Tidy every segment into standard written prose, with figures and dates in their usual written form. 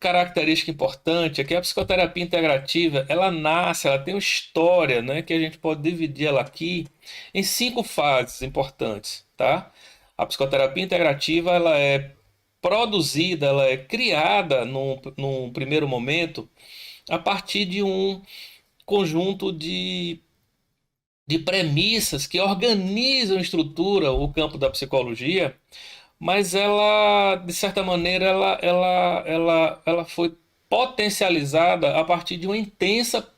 característica importante é que a psicoterapia integrativa, ela tem uma história, né, que a gente pode dividir ela aqui em 5 fases importantes, tá? A psicoterapia integrativa, ela é produzida, ela é criada num primeiro momento a partir de um conjunto de premissas que organizam e estruturam o campo da psicologia, mas ela, de certa maneira, ela foi potencializada a partir de uma intensa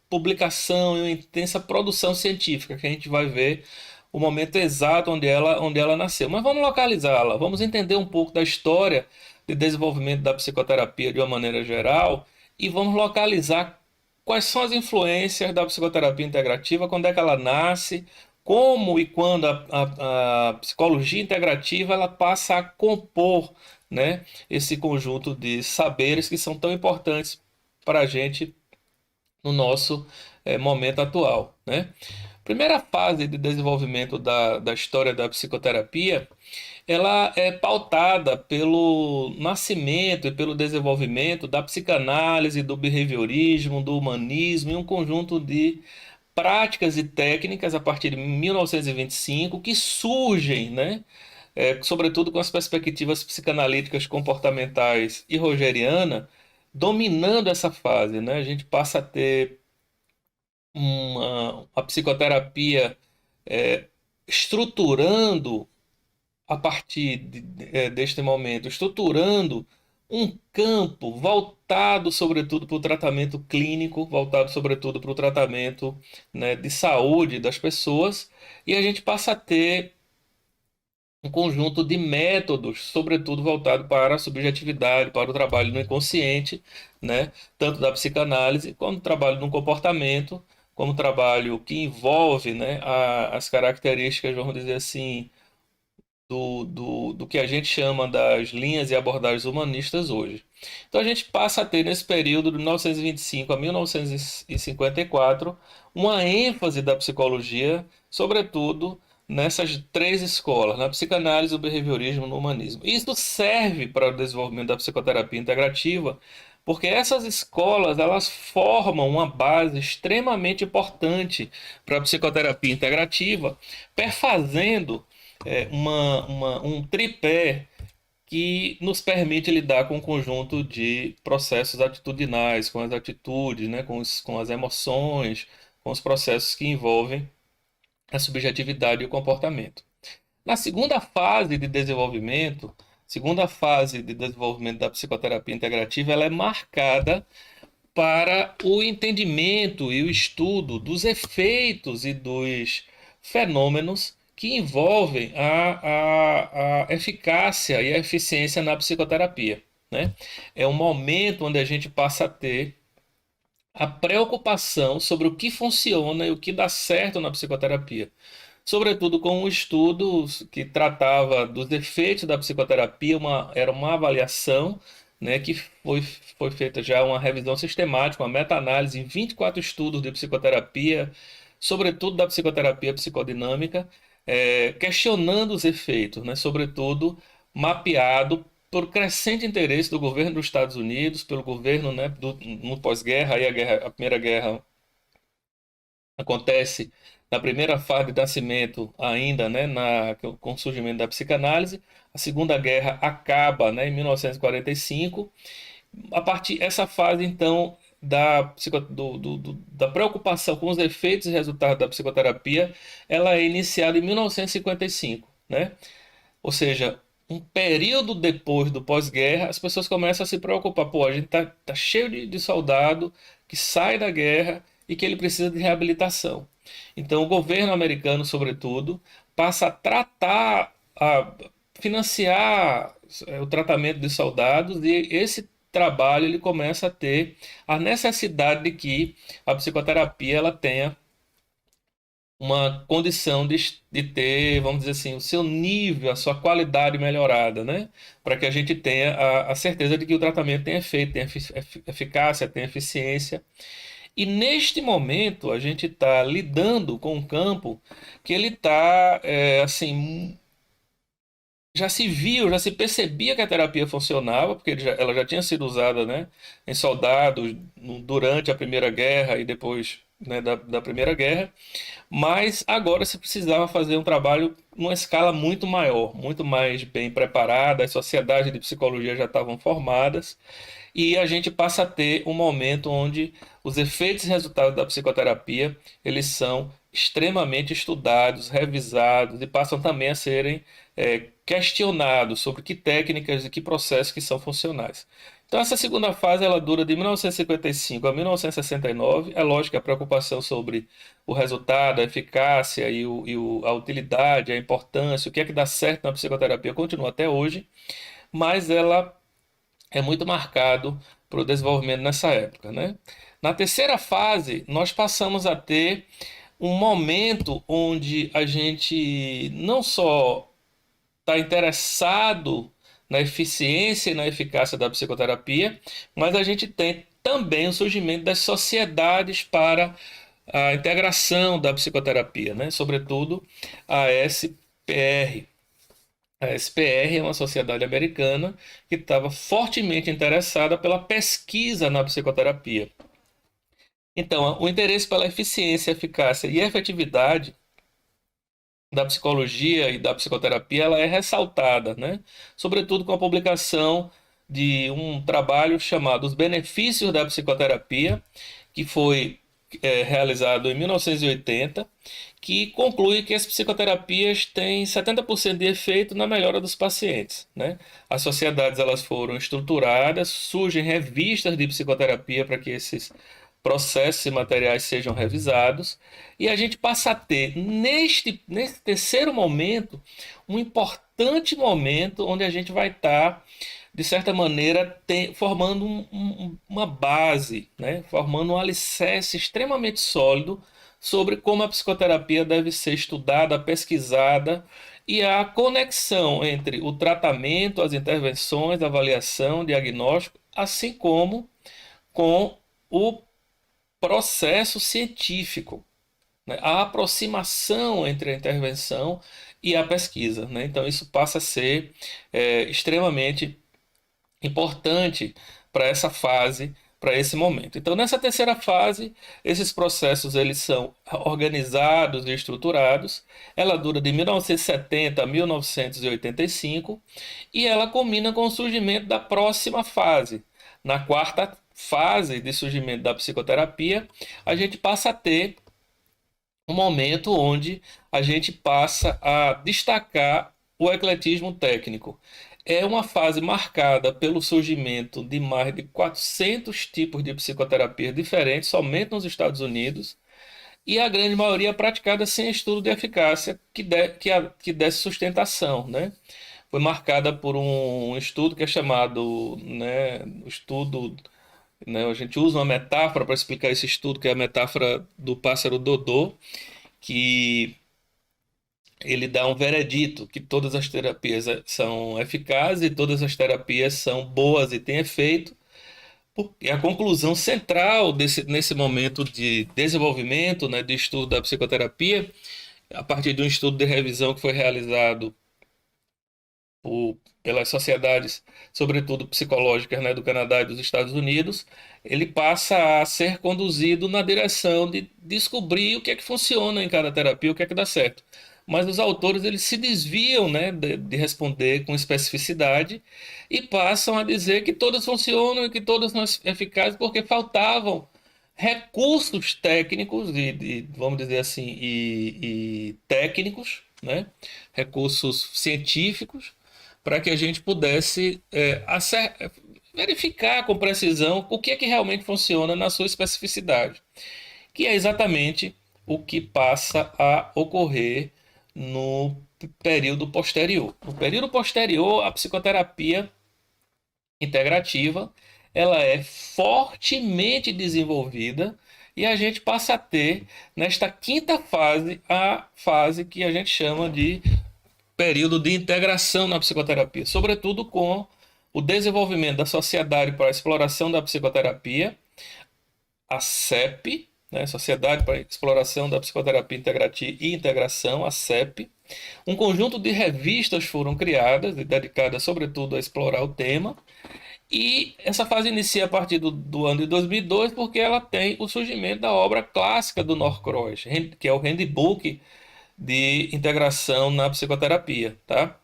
publicação e uma intensa produção científica, que a gente vai ver o momento exato onde ela nasceu. Mas vamos localizá-la, vamos entender um pouco da história de desenvolvimento da psicoterapia de uma maneira geral e vamos localizar quais são as influências da psicoterapia integrativa, quando é que ela nasce, como e quando a psicologia integrativa ela passa a compor, né, esse conjunto de saberes que são tão importantes para a gente no nosso momento atual, né? Primeira fase de desenvolvimento da história da psicoterapia, ela é pautada pelo nascimento e pelo desenvolvimento da psicanálise, do behaviorismo, do humanismo e um conjunto de práticas e técnicas a partir de 1925 que surgem, né? Sobretudo com as perspectivas psicanalíticas comportamentais e rogeriana, dominando essa fase, né? A gente passa a ter a psicoterapia é, estruturando a partir deste momento, estruturando um campo voltado sobretudo para o tratamento clínico, voltado sobretudo para o tratamento, né, de saúde das pessoas, e a gente passa a ter um conjunto de métodos, sobretudo voltado para a subjetividade, para o trabalho no inconsciente, né? Tanto da psicanálise, como o trabalho no comportamento, como o trabalho que envolve, né, as características, vamos dizer assim, do que a gente chama das linhas e abordagens humanistas hoje. Então a gente passa a ter nesse período de 1925 a 1954 uma ênfase da psicologia, sobretudo nessas 3 escolas, na psicanálise, o behaviorismo e no humanismo. Isso serve para o desenvolvimento da psicoterapia integrativa, porque essas escolas elas formam uma base extremamente importante para a psicoterapia integrativa, perfazendo um tripé que nos permite lidar com um conjunto de processos atitudinais, com as atitudes, né, com as emoções, com os processos que envolvem a subjetividade e o comportamento. Na segunda fase de desenvolvimento da psicoterapia integrativa, ela é marcada para o entendimento e o estudo dos efeitos e dos fenômenos que envolvem a eficácia e a eficiência na psicoterapia, né? É um momento onde a gente passa a ter a preocupação sobre o que funciona e o que dá certo na psicoterapia. Sobretudo com um estudo que tratava dos efeitos da psicoterapia, era uma avaliação, né, que foi feita já uma revisão sistemática, uma meta-análise em 24 estudos de psicoterapia, sobretudo da psicoterapia psicodinâmica, questionando os efeitos, né, sobretudo mapeado por crescente interesse do governo dos Estados Unidos, pelo governo, né, no pós-guerra, aí a Primeira Guerra acontece na primeira fase de nascimento ainda, né, com o surgimento da psicanálise. A Segunda Guerra acaba, né, em 1945. A partir essa fase, então, da preocupação com os efeitos e resultados da psicoterapia, ela é iniciada em 1955, né? Ou seja, um período depois do pós-guerra, as pessoas começam a se preocupar. Pô, a gente tá cheio de soldado que sai da guerra e que ele precisa de reabilitação. Então, o governo americano, sobretudo, passa a tratar, a financiar o tratamento de soldados e esse trabalho ele começa a ter a necessidade de que a psicoterapia ela tenha uma condição de ter, vamos dizer assim, o seu nível, a sua qualidade melhorada, né? Para que a gente tenha a certeza de que o tratamento tem efeito, tem eficácia, tem eficiência. E neste momento a gente está lidando com um campo que ele está, assim, já se viu, já se percebia que a terapia funcionava, porque ela já tinha sido usada, né, em soldados durante a Primeira Guerra e depois, né, da Primeira Guerra, mas agora se precisava fazer um trabalho numa escala muito maior, muito mais bem preparada, as sociedades de psicologia já estavam formadas, e a gente passa a ter um momento onde os efeitos e resultados da psicoterapia, eles são extremamente estudados, revisados e passam também a serem questionados sobre que técnicas e que processos que são funcionais. Então essa segunda fase ela dura de 1955 a 1969. É lógico que a preocupação sobre o resultado, a eficácia a utilidade, a importância, o que é que dá certo na psicoterapia continua até hoje, mas ela é muito marcado para o desenvolvimento nessa época, né? Na terceira fase, nós passamos a ter um momento onde a gente não só está interessado na eficiência e na eficácia da psicoterapia, mas a gente tem também o surgimento das sociedades para a integração da psicoterapia, né? Sobretudo a SPR. A SPR é uma sociedade americana que estava fortemente interessada pela pesquisa na psicoterapia. Então, o interesse pela eficiência, eficácia e efetividade da psicologia e da psicoterapia ela é ressaltada, né? Sobretudo com a publicação de um trabalho chamado Os Benefícios da Psicoterapia, que foi realizado em 1980, que conclui que as psicoterapias têm 70% de efeito na melhora dos pacientes, né? As sociedades elas foram estruturadas, surgem revistas de psicoterapia para que esses processos e materiais sejam revisados, e a gente passa a ter, nesse terceiro momento, um importante momento onde a gente vai estar, de certa maneira, formando uma base, né? Formando um alicerce extremamente sólido sobre como a psicoterapia deve ser estudada, pesquisada, e a conexão entre o tratamento, as intervenções, a avaliação, diagnóstico, assim como com o processo científico, né? A aproximação entre a intervenção e a pesquisa, né? Então isso passa a ser extremamente importante para essa fase, para esse momento. Então nessa terceira fase, esses processos eles são organizados e estruturados. Ela dura de 1970 a 1985 e ela culmina com o surgimento da próxima fase. Na quarta fase de surgimento da psicoterapia, a gente passa a ter um momento onde a gente passa a destacar o ecletismo técnico. É uma fase marcada pelo surgimento de mais de 400 tipos de psicoterapia diferentes, somente nos Estados Unidos, e a grande maioria praticada sem estudo de eficácia que desse sustentação, né? Foi marcada por um estudo que é chamado, né, o estudo, né, a gente usa uma metáfora para explicar esse estudo, que é a metáfora do pássaro Dodô, que ele dá um veredito que todas as terapias são eficazes e todas as terapias são boas e têm efeito. E a conclusão central nesse momento de desenvolvimento, né, de estudo da psicoterapia, a partir de um estudo de revisão que foi realizado pelas sociedades, sobretudo psicológicas, né, do Canadá e dos Estados Unidos, ele passa a ser conduzido na direção de descobrir o que é que funciona em cada terapia, o que é que dá certo. Mas os autores eles se desviam, né, de responder com especificidade e passam a dizer que todas funcionam e que todas são eficazes porque faltavam recursos técnicos vamos dizer assim, e técnicos, né, recursos científicos para que a gente pudesse verificar com precisão o que é que realmente funciona na sua especificidade, que é exatamente o que passa a ocorrer no período posterior. No período posterior, a psicoterapia integrativa ela é fortemente desenvolvida e a gente passa a ter nesta quinta fase a fase que a gente chama de período de integração na psicoterapia, sobretudo com o desenvolvimento da Sociedade para a Exploração da Psicoterapia, a CEP, né, Sociedade para a Exploração da Psicoterapia Integrativa e Integração, a CEP. Um conjunto de revistas foram criadas, dedicadas sobretudo a explorar o tema, e essa fase inicia a partir do ano de 2002, porque ela tem o surgimento da obra clássica do Norcross, que é o Handbook de Integração na Psicoterapia, tá?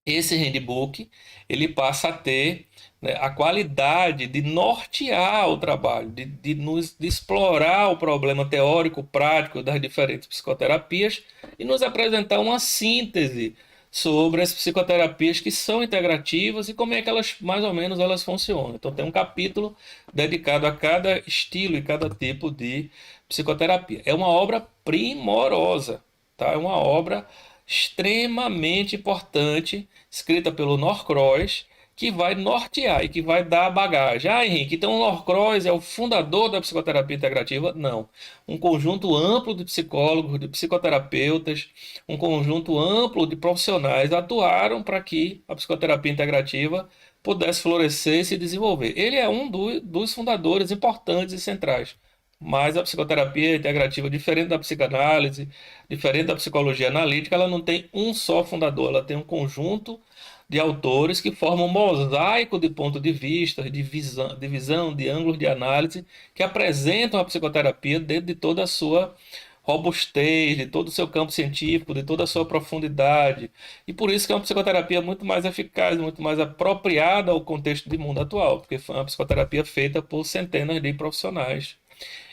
Esse handbook ele passa a ter, né, a qualidade de nortear o trabalho, de explorar o problema teórico, prático das diferentes psicoterapias e nos apresentar uma síntese sobre as psicoterapias que são integrativas e como é que elas, mais ou menos, elas funcionam. Então tem um capítulo dedicado a cada estilo e cada tipo de psicoterapia. É uma obra primorosa, tá? É uma obra extremamente importante, escrita pelo Norcross, que vai nortear e que vai dar a bagagem. Ah, Henrique, então o Norcross é o fundador da psicoterapia integrativa? Não. Um conjunto amplo de psicólogos, de psicoterapeutas, um conjunto amplo de profissionais atuaram para que a psicoterapia integrativa pudesse florescer e se desenvolver. Ele é um dos fundadores importantes e centrais. Mas a psicoterapia integrativa, diferente da psicanálise, diferente da psicologia analítica, ela não tem um só fundador, ela tem um conjunto de autores que formam um mosaico de pontos de vista, de visão, de ângulos de análise, que apresentam a psicoterapia dentro de toda a sua robustez, de todo o seu campo científico, de toda a sua profundidade. E por isso que é uma psicoterapia muito mais eficaz, muito mais apropriada ao contexto do mundo atual, porque foi uma psicoterapia feita por centenas de profissionais.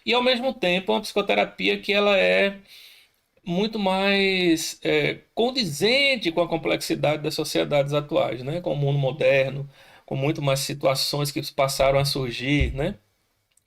E ao mesmo tempo, é uma psicoterapia que ela é muito mais condizente com a complexidade das sociedades atuais, né? Com o mundo moderno, com muito mais situações que passaram a surgir, né?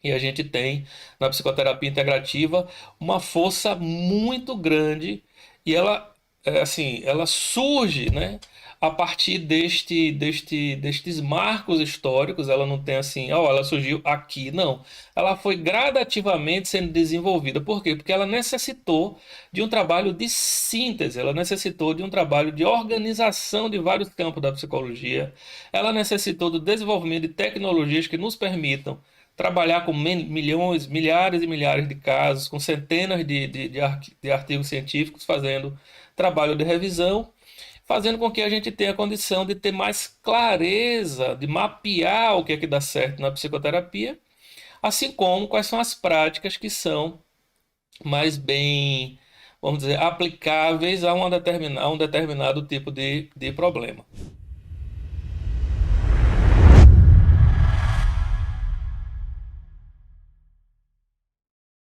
E a gente tem na psicoterapia integrativa uma força muito grande e ela, assim, ela surge, né, a partir destes marcos históricos. Ela não tem assim, ó, ela surgiu aqui, não. Ela foi gradativamente sendo desenvolvida. Por quê? Porque ela necessitou de um trabalho de síntese, ela necessitou de um trabalho de organização de vários campos da psicologia, ela necessitou do desenvolvimento de tecnologias que nos permitam trabalhar com milhões, milhares e milhares de casos, com centenas de artigos científicos, fazendo trabalho de revisão, fazendo com que a gente tenha a condição de ter mais clareza, de mapear o que é que dá certo na psicoterapia, assim como quais são as práticas que são mais bem, vamos dizer, aplicáveis a um determinado tipo de problema.